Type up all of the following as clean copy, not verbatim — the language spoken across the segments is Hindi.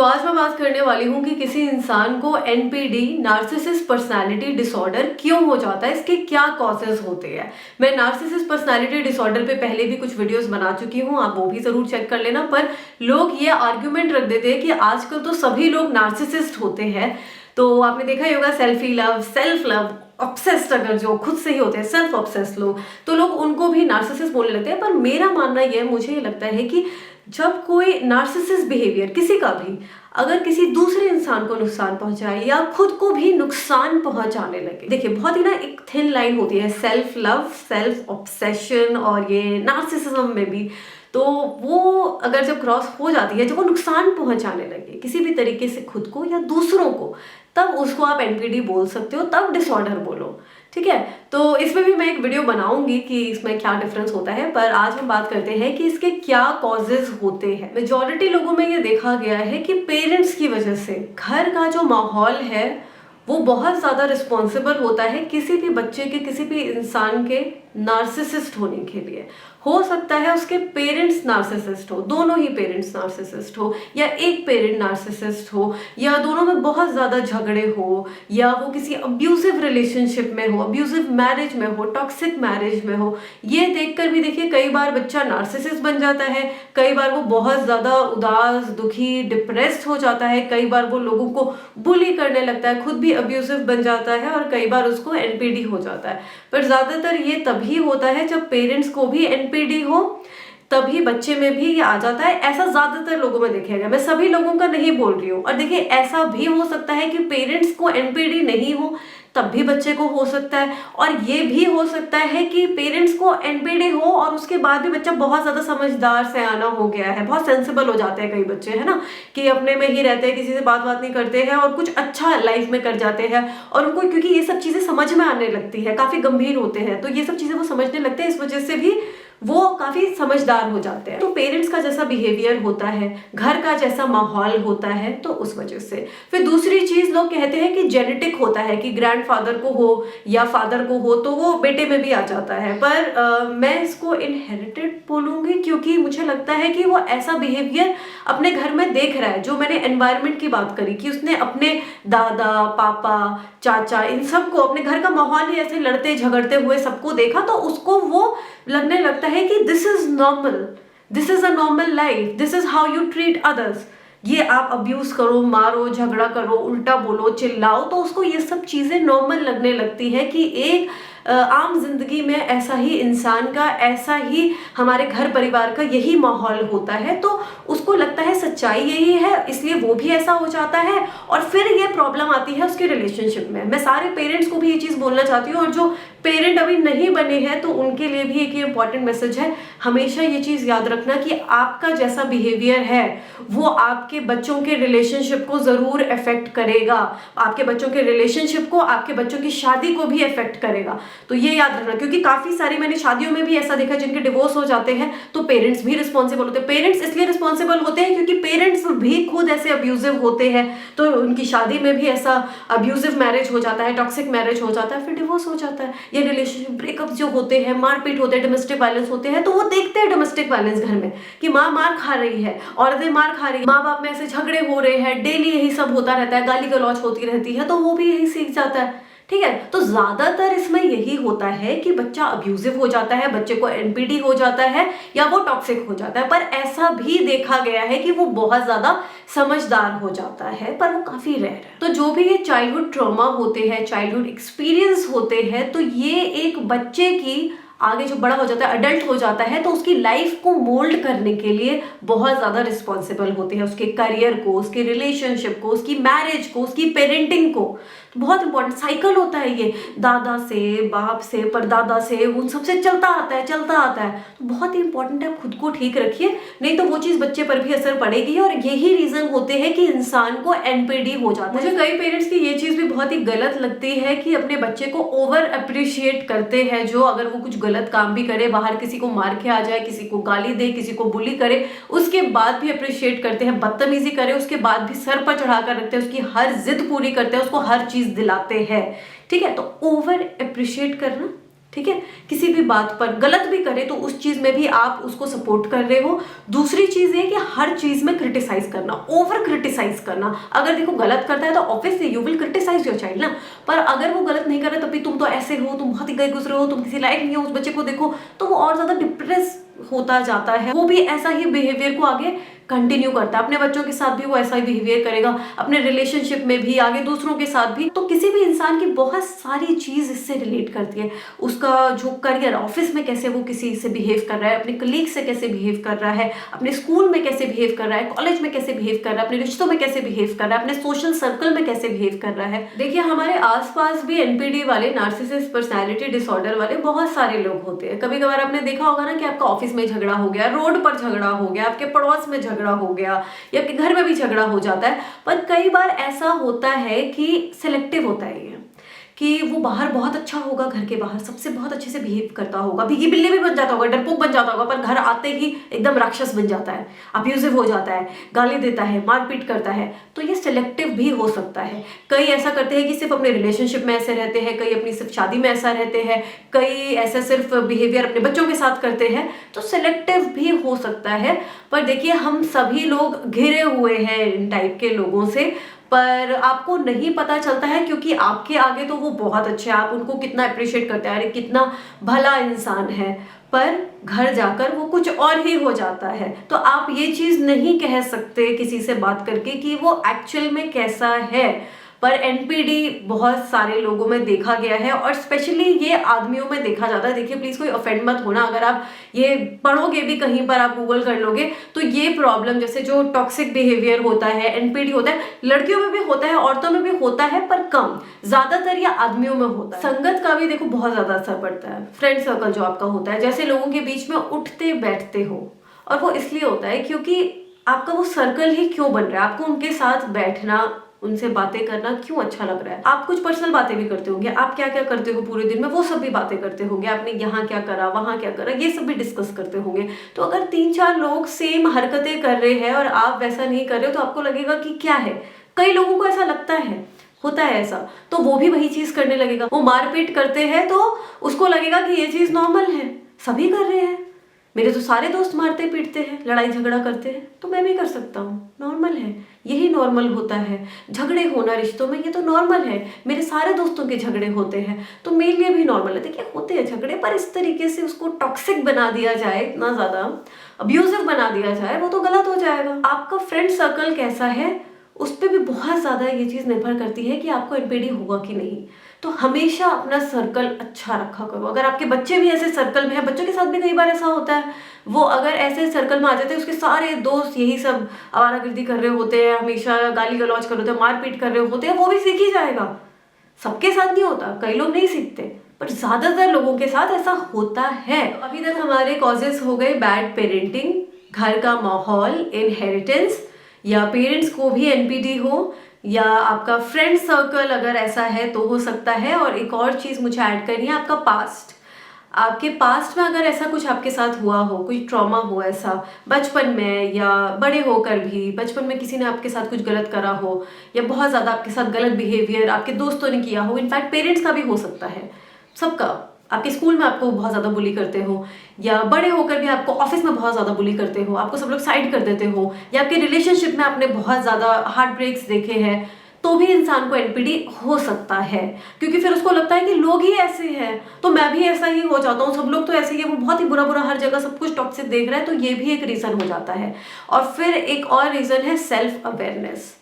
आज मैं बात करने वाली हूँ कि किसी इंसान को एनपीडी नार्सिसिस्ट पर्सनालिटी डिसऑर्डर क्यों हो जाता है, इसके क्या कॉजेज होते हैं। मैं नार्सिसिस्ट पर्सनालिटी डिसऑर्डर पे पहले भी कुछ वीडियोस बना चुकी हूँ, आप वो भी जरूर चेक कर लेना। पर लोग ये आर्ग्यूमेंट रख देते हैं कि आजकल तो सभी लोग नार्सिसिस्ट होते हैं। तो आपने देखा ही होगा selfie love, self love, obsessed, अगर जो खुद से ही होते हैं सेल्फ ऑब्सेस्ड लोग, तो लोग उनको भी नार्सिसिस्ट बोलने लगते हैं। पर मेरा मानना यह, मुझे लगता है कि जब कोई नार्सिसिस्ट बिहेवियर किसी का भी अगर किसी दूसरे इंसान को नुकसान पहुंचाए या खुद को भी नुकसान पहुंचाने लगे, देखिए बहुत ही ना एक थिन लाइन होती है सेल्फ लव, सेल्फ ऑब्सेशन और ये नार्सिसिज्म में भी। तो वो अगर जब क्रॉस हो जाती है, जब वो नुकसान पहुंचाने लगे किसी भी तरीके से खुद को या दूसरों को, तब उसको आप एनपीडी बोल सकते हो, तब डिसऑर्डर बोलो। ठीक है, तो इसमें भी मैं एक वीडियो बनाऊंगी कि इसमें क्या डिफरेंस होता है। पर आज हम बात करते हैं कि इसके क्या कॉजेज होते हैं। मेजॉरिटी लोगों में ये देखा गया है कि पेरेंट्स की वजह से घर का जो माहौल है वो बहुत ज्यादा रिस्पॉन्सिबल होता है किसी भी बच्चे के, किसी भी इंसान के नार्सिसिस्ट होने के लिए। हो सकता है उसके पेरेंट्स नार्सिसिस्ट हो, दोनों ही पेरेंट्स नार्सिसिस्ट हो, या एक पेरेंट नार्सिसिस्ट हो, या दोनों में बहुत ज्यादा झगड़े हो, या वो किसी अब्यूजिव रिलेशनशिप में हो, अब्यूजिव मैरिज में हो, टॉक्सिक मैरिज में हो। ये देखकर भी देखिए कई बार बच्चा नार्सिसिस्ट बन जाता है, कई बार वो बहुत ज्यादा उदास, दुखी, डिप्रेस्ड हो जाता है, कई बार वो लोगों को बुली करने लगता है, खुद भी अब्यूजिव बन जाता है, और कई बार उसको एनपीडी हो जाता है। पर ज्यादातर ये तभी होता है जब पेरेंट्स को भी एनपीडी हो, तभी बच्चे में भी ये आ जाता है। ऐसा ज्यादातर लोगों में देखा गया, मैं सभी लोगों का नहीं बोल रही हूँ। और देखिए ऐसा भी हो सकता है कि पेरेंट्स को एनपीडी नहीं हो तब भी बच्चे को हो सकता है, और ये भी हो सकता है कि पेरेंट्स को एनपीडी हो और उसके बाद भी बच्चा बहुत ज्यादा समझदार सयाना हो गया है, बहुत सेंसिबल हो जाते हैं कई बच्चे, है ना, कि अपने में ही रहते हैं, किसी से बात नहीं करते हैं और कुछ अच्छा लाइफ में कर जाते हैं। और उनको क्योंकि ये सब चीजें समझ में आने लगती है, काफी गंभीर होते हैं, तो ये सब चीजें वो समझने लगते हैं, इस वजह से भी वो काफी समझदार हो जाते हैं। तो पेरेंट्स का जैसा बिहेवियर होता है, घर का जैसा माहौल होता है, तो उस वजह से। फिर दूसरी चीज लोग कहते हैं कि जेनेटिक होता है, कि ग्रैंडफादर को हो या फादर को हो तो वो बेटे में भी आ जाता है। पर मैं इसको इनहेरिटेड बोलूंगी, क्योंकि मुझे लगता है कि वो ऐसा बिहेवियर अपने घर में देख रहा है। जो मैंने एनवायरमेंट की बात करी कि उसने अपने दादा, पापा, चाचा, इन सबको, अपने घर का माहौल ही ऐसे लड़ते झगड़ते हुए सबको देखा, तो उसको वो लगने लगता है कि this is normal, this is a normal life, this is how you treat others. ये आप अब्यूज करो, मारो, झगड़ा करो, उल्टा बोलो, चिल्लाओ, तो उसको ये सब चीजें नॉर्मल लगने लगती है कि एक आम जिंदगी में ऐसा ही इंसान का, ऐसा ही हमारे घर परिवार का यही माहौल होता है। तो उसको लगता है सच्चाई यही है, इसलिए वो भी ऐसा हो जाता है। और फिर ये प्रॉब्लम आती है उसके रिलेशनशिप में। मैं सारे पेरेंट्स को भी ये चीज बोलना चाहती हूँ, और जो पेरेंट अभी नहीं बने हैं तो उनके लिए भी एक इंपॉर्टेंट मैसेज है, हमेशा ये चीज याद रखना कि आपका जैसा बिहेवियर है वो आपके बच्चों के रिलेशनशिप को जरूर इफेक्ट करेगा, आपके बच्चों के रिलेशनशिप को, आपके बच्चों की शादी को भी इफेक्ट करेगा। तो ये याद रखना, क्योंकि काफी सारी मैंने शादियों में भी ऐसा देखा जिनके डिवोर्स हो जाते हैं तो पेरेंट्स भी रिस्पॉन्सिबल होते हैं। पेरेंट्स इसलिए रिस्पॉन्सिबल होते हैं क्योंकि पेरेंट्स भी खुद ऐसे अब्यूजिव होते हैं, तो उनकी शादी में भी ऐसा अब्यूजिव मैरिज हो जाता है, टॉक्सिक मैरिज हो जाता है, फिर डिवोर्स हो जाता है। ये रिलेशनशिप ब्रेकअप जो होते हैं, मारपीट होते हैं, डोमेस्टिक वायलेंस होते हैं, तो वो देखते हैं डोमेस्टिक वायलेंस घर में कि माँ मार खा रही है, औरतें मार खा रही है, माँ बाप में ऐसे झगड़े हो रहे हैं, डेली यही सब होता रहता है, गाली गलौज होती रहती है, तो वो भी यही सीख जाता है। ठीक है, तो ज्यादातर इसमें यही होता है कि बच्चा अब्यूजिव हो जाता है, बच्चे को एनपीडी हो जाता है, या वो टॉक्सिक हो जाता है। पर ऐसा भी देखा गया है कि वो बहुत ज्यादा समझदार हो जाता है, पर वो काफी रेयर है। तो जो भी ये चाइल्डहुड ट्रॉमा होते हैं, चाइल्डहुड एक्सपीरियंस होते हैं, तो ये एक बच्चे की आगे जो बड़ा हो जाता है, अडल्ट हो जाता है, तो उसकी लाइफ को मोल्ड करने के लिए बहुत ज्यादा रिस्पॉन्सिबल होते हैं, उसके करियर को, उसके रिलेशनशिप को, उसकी मैरिज को, उसकी पेरेंटिंग को। तो बहुत इंपॉर्टेंट साइकिल होता है ये, दादा से, बाप से, परदादा से, उन सबसे चलता आता है, चलता आता है। तो बहुत ही इंपॉर्टेंट है, आप खुद को ठीक रखिए, नहीं तो वो चीज बच्चे पर भी असर पड़ेगी। और यही रीजन होते हैं कि इंसान को एनपीडी हो जाता है। मुझे कई पेरेंट्स की ये चीज भी बहुत ही गलत लगती है कि अपने बच्चे को ओवर अप्रिशिएट करते हैं, जो अगर वो कुछ गलत काम भी करे, बाहर किसी को मार के आ जाए, किसी को गाली दे, किसी को बुली करे, उसके बाद भी अप्रिशिएट करते हैं, बदतमीजी करे उसके बाद भी सर पर चढ़ाकर रखते हैं, उसकी हर जिद पूरी करते हैं, उसको हर चीज दिलाते हैं। ठीक है, तो ओवर अप्रिशिएट करना ठीक है, किसी भी बात पर गलत भी करे तो उस चीज में भी आप उसको सपोर्ट कर रहे हो। दूसरी चीज ये कि हर चीज में क्रिटिसाइज करना, ओवर क्रिटिसाइज करना। अगर देखो गलत करता है तो obviously you will criticise your child ना, पर अगर वो गलत नहीं कर रहा तभी तुम तो ऐसे हो, तुम बहुत ही गए गुजरे हो, तुम किसी लायक नहीं हो, उस बच्चे को देखो, तो वो और ज्यादा डिप्रेस होता जाता है। वो भी ऐसा ही बिहेवियर को आगे कंटिन्यू करता है, अपने बच्चों के साथ भी वो ऐसा ही बिहेवियर करेगा, अपने रिलेशनशिप में भी, आगे दूसरों के साथ भी। तो किसी भी इंसान की बहुत सारी चीज इससे रिलेट करती है। उसका जो करियर, ऑफिस में कैसे वो किसी से बिहेव कर रहा है, अपने कलीग से कैसे बिहेव कर रहा है, अपने स्कूल में कैसे बिहेव कर रहा है, कॉलेज में कैसे बिहेव कर रहा है, अपने रिश्तों में कैसे बिहेव कर रहा है, अपने सोशल सर्कल में कैसे बिहेव कर रहा है। देखिए हमारे आसपास भी एनपीडी वाले, नार्सिसिस्ट पर्सनैलिटी डिसऑर्डर वाले बहुत सारे लोग होते हैं। कभी कभार आपने देखा होगा ना कि आपका ऑफिस में झगड़ा हो गया, रोड पर झगड़ा हो गया, आपके पड़ोस में झगड़ा हो गया, या आपके घर में भी झगड़ा हो जाता है। पर कई बार ऐसा होता है कि सिलेक्टिव होता है ये, कि वो बाहर बहुत अच्छा होगा, घर के बाहर सबसे बहुत अच्छे से बिहेव करता होगा, भीगी बिल्ली भी बन जाता होगा, डरपोक बन जाता होगा, पर घर आते ही एकदम राक्षस बन जाता है, अब्यूजिव हो जाता है, गाली देता है, मारपीट करता है। तो ये सिलेक्टिव भी हो सकता है। कई ऐसा करते हैं कि सिर्फ अपने रिलेशनशिप में ऐसे रहते हैं, कई अपनी सिर्फ शादी में ऐसा रहते हैं, कई ऐसा सिर्फ बिहेवियर अपने बच्चों के साथ करते हैं। तो सिलेक्टिव भी हो सकता है। पर देखिए हम सभी लोग घिरे हुए हैं इन टाइप के लोगों से, पर आपको नहीं पता चलता है क्योंकि आपके आगे तो वो बहुत अच्छे हैं, आप उनको कितना अप्रिशिएट करते हैं, अरे कितना भला इंसान है, पर घर जाकर वो कुछ और ही हो जाता है। तो आप ये चीज नहीं कह सकते किसी से बात करके कि वो एक्चुअल में कैसा है। पर एनपीडी बहुत सारे लोगों में देखा गया है और स्पेशली ये आदमियों में देखा जाता है। देखिए प्लीज कोई ऑफेंड मत होना, अगर आप ये पढ़ोगे भी कहीं पर, आप गूगल कर लोगे तो ये प्रॉब्लम जैसे जो टॉक्सिक बिहेवियर होता है, एनपीडी होता है, लड़कियों में भी होता है, औरतों में भी होता है, पर कम, ज्यादातर या आदमियों में होता है। संगत का भी देखो बहुत ज्यादा असर पड़ता है। फ्रेंड सर्कल जो आपका होता है, जैसे लोगों के बीच में उठते बैठते हो, और वो इसलिए होता है क्योंकि आपका वो सर्कल ही क्यों बन रहा है, आपको उनके साथ बैठना, उनसे बातें करना क्यों अच्छा लग रहा है। आप कुछ पर्सनल बातें भी करते होंगे, आप क्या क्या करते हो पूरे दिन में वो सब भी बातें करते होंगे, आपने यहाँ क्या करा, वहां क्या करा, ये सब भी डिस्कस करते होंगे। तो अगर 3-4 लोग सेम हरकतें कर रहे हैं और आप वैसा नहीं कर रहे हो तो आपको लगेगा कि क्या है। कई लोगों को ऐसा लगता है, होता है ऐसा, तो वो भी वही चीज करने लगेगा। वो मारपीट करते हैं तो उसको लगेगा कि ये चीज नॉर्मल है, सभी कर रहे हैं, मेरे तो सारे दोस्त मारते पीटते हैं, लड़ाई झगड़ा करते हैं, तो मैं भी कर सकता हूँ, नॉर्मल है, यही नॉर्मल होता है। झगड़े होना रिश्तों में ये तो नॉर्मल है, मेरे सारे दोस्तों के झगड़े होते हैं तो मेरे लिए भी नॉर्मल है। देखिए होते हैं झगड़े, पर इस तरीके से उसको टॉक्सिक बना दिया जाए, इतना ज्यादा अब्यूजिव बना दिया जाए, वो तो गलत हो जाएगा। आपका फ्रेंड सर्कल कैसा है उस पर भी बहुत ज्यादा ये चीज निर्भर करती है कि आपको एनपीडी होगा कि नहीं। तो हमेशा अपना सर्कल अच्छा रखा करो। अगर आपके बच्चे भी ऐसे सर्कल में है, बच्चों के साथ भी कई बार ऐसा होता है, वो अगर ऐसे सर्कल में आ जाते हैं, उसके सारे दोस्त यही सब आवारागर्दी कर रहे होते हैं, हमेशा गाली गलौज कर रहे होते हैं, मारपीट कर रहे होते हैं, वो भी सीख ही जाएगा। सबके साथ नहीं होता, कई लोग नहीं सीखते, पर ज्यादातर लोगों के साथ ऐसा होता है। अभी तक हमारे कॉजेस हो गए बैड पेरेंटिंग, घर का माहौल, इनहेरिटेंस, या पेरेंट्स को भी एनपीडी हो, या आपका फ्रेंड सर्कल अगर ऐसा है तो हो सकता है। और एक और चीज मुझे ऐड करनी है, आपका पास्ट। आपके पास्ट में अगर ऐसा कुछ आपके साथ हुआ हो, कोई ट्रॉमा हो ऐसा बचपन में या बड़े होकर भी, बचपन में किसी ने आपके साथ कुछ गलत करा हो, या बहुत ज्यादा आपके साथ गलत बिहेवियर आपके दोस्तों ने किया हो, इनफैक्ट पेरेंट्स का भी हो सकता है, सबका। आपके स्कूल में आपको बहुत ज्यादा बुली करते हो, या बड़े होकर भी आपको ऑफिस में बहुत ज्यादा बुली करते हो, आपको सब लोग साइड कर देते हो, या आपके रिलेशनशिप में आपने बहुत ज्यादा हार्ट ब्रेक्स देखे हैं, तो भी इंसान को एनपीडी हो सकता है। क्योंकि फिर उसको लगता है कि लोग ही ऐसे हैं तो मैं भी ऐसा ही हो जाता हूँ, सब लोग तो ऐसे ही है, वो बहुत ही बुरा बुरा हर जगह सब कुछ टॉक्सिक देख रहा है, तो ये भी एक रीजन हो जाता है। और फिर एक और रीजन है सेल्फ अवेयरनेस।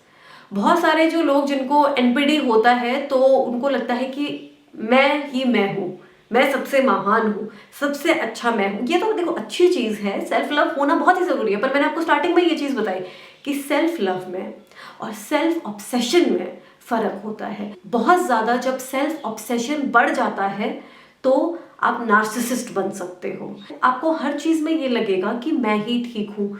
बहुत सारे जो लोग जिनको एनपीडी होता है तो उनको लगता है कि मैं ही मैं हूँ, मैं सबसे महान हूँ, सबसे अच्छा मैं हूँ। ये तो देखो अच्छी चीज है, सेल्फ लव होना बहुत ही जरूरी है, पर मैंने आपको स्टार्टिंग में ये चीज बताई कि सेल्फ लव में और सेल्फ ऑब्सेशन में फर्क होता है बहुत ज्यादा। जब सेल्फ ऑब्सेशन बढ़ जाता है तो आप नार्सिसिस्ट बन सकते हो। आपको हर चीज में ये लगेगा कि मैं ही ठीक हूँ,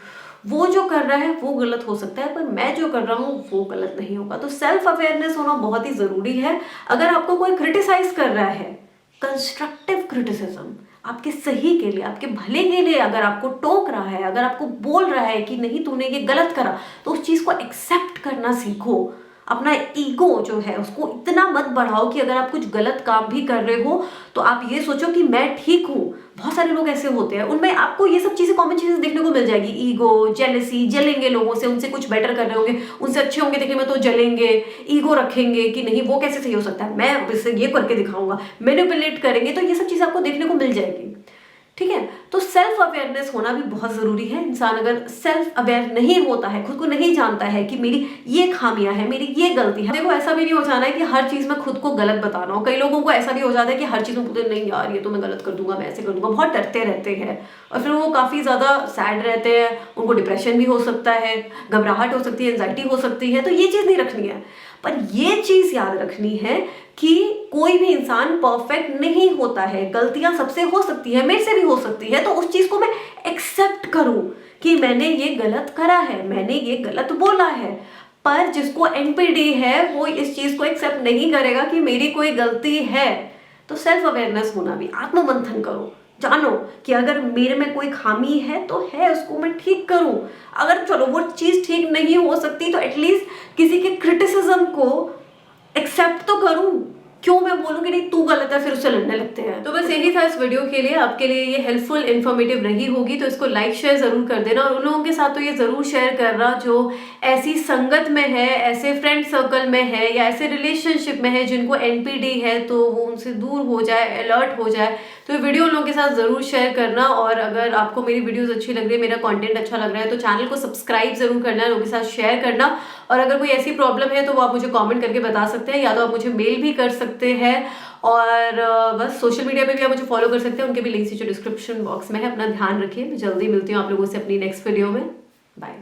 वो जो कर रहा है वो गलत हो सकता है पर मैं जो कर रहा हूँ वो गलत नहीं होगा। तो सेल्फ अवेयरनेस होना बहुत ही जरूरी है। अगर आपको कोई क्रिटिसाइज कर रहा है, कंस्ट्रक्टिव क्रिटिसिज्म, आपके सही के लिए, आपके भले के लिए अगर आपको टोक रहा है, अगर आपको बोल रहा है कि नहीं तूने ये गलत करा, तो उस चीज को एक्सेप्ट करना सीखो। अपना ईगो जो है उसको इतना मत बढ़ाओ कि अगर आप कुछ गलत काम भी कर रहे हो तो आप ये सोचो कि मैं ठीक हूँ। बहुत सारे लोग ऐसे होते हैं, उनमें आपको ये सब चीजें, कॉमन चीजें देखने को मिल जाएगी। ईगो, जेलसी, जलेंगे लोगों से, उनसे कुछ बेटर कर रहे होंगे, उनसे अच्छे होंगे देखने में तो जलेंगे, ईगो रखेंगे कि नहीं वो कैसे सही हो सकता है, मैं इससे ये करके दिखाऊंगा, मैनिपुलेट करेंगे, तो ये सब चीजें आपको देखने को मिल जाएगी। ठीक है, तो सेल्फ अवेयरनेस होना भी बहुत जरूरी है। इंसान अगर सेल्फ अवेयर नहीं होता है, खुद को नहीं जानता है कि मेरी ये खामियां है, मेरी ये गलती है। देखो ऐसा भी नहीं हो जाना है कि हर चीज में खुद को गलत बताना हो। कई लोगों को ऐसा भी हो जाता है कि हर चीज में बोलते नहीं यार ये तो मैं गलत कर दूंगा, मैं ऐसे कर दूंगा, बहुत डरते रहते हैं और फिर वो काफी ज्यादा सैड रहते हैं, उनको डिप्रेशन भी हो सकता है, घबराहट हो सकती है, एंजाइटी हो सकती है। तो ये चीज नहीं रखनी है, पर ये चीज याद रखनी है कि कोई भी इंसान परफेक्ट नहीं होता है, गलतियां सबसे हो सकती है, मेरे से भी हो सकती है। तो उस चीज को मैं एक्सेप्ट करूं कि मैंने ये गलत करा है, मैंने ये गलत बोला है। पर जिसको एनपीडी है वो इस चीज को एक्सेप्ट नहीं करेगा कि मेरी कोई गलती है। तो सेल्फ अवेयरनेस होना भी, आत्ममंथन करो, जानो कि अगर मेरे में कोई खामी है तो है, उसको मैं ठीक करूं। अगर चलो वो चीज ठीक नहीं हो सकती तो एटलीस्ट किसी के क्रिटिसिज्म को एक्सेप्ट तो करूं। क्यों मैं बोलूं कि नहीं तू गलत है फिर उससे लड़ने लगते हैं। तो बस यही था इस वीडियो के लिए। आपके लिए ये हेल्पफुल इन्फॉर्मेटिव रही होगी तो इसको लाइक शेयर जरूर कर देना, और उन लोगों के साथ तो ये जरूर शेयर करना जो ऐसी संगत में है, ऐसे फ्रेंड सर्कल में है या ऐसे रिलेशनशिप में है जिनको एनपीडी है, तो वो उनसे दूर हो जाए, अलर्ट हो जाए। तो ये वीडियो उन लोगों के साथ जरूर शेयर करना। और अगर आपको मेरी वीडियोस अच्छी लग रही है, मेरा कंटेंट अच्छा लग रहा है, तो चैनल को सब्सक्राइब जरूर करना, लोगों के साथ शेयर करना। और अगर कोई ऐसी प्रॉब्लम है तो वो आप मुझे कमेंट करके बता सकते हैं, या तो आप मुझे मेल भी कर सकते हैं। और बस सोशल मीडिया पे भी आप मुझे फॉलो कर सकते हैं, उनके भी लिंक्स नीचे डिस्क्रिप्शन बॉक्स में है। अपना ध्यान रखिए, मैं जल्दी मिलती हूँ आप लोगों से अपनी नेक्स्ट वीडियो में। बाय।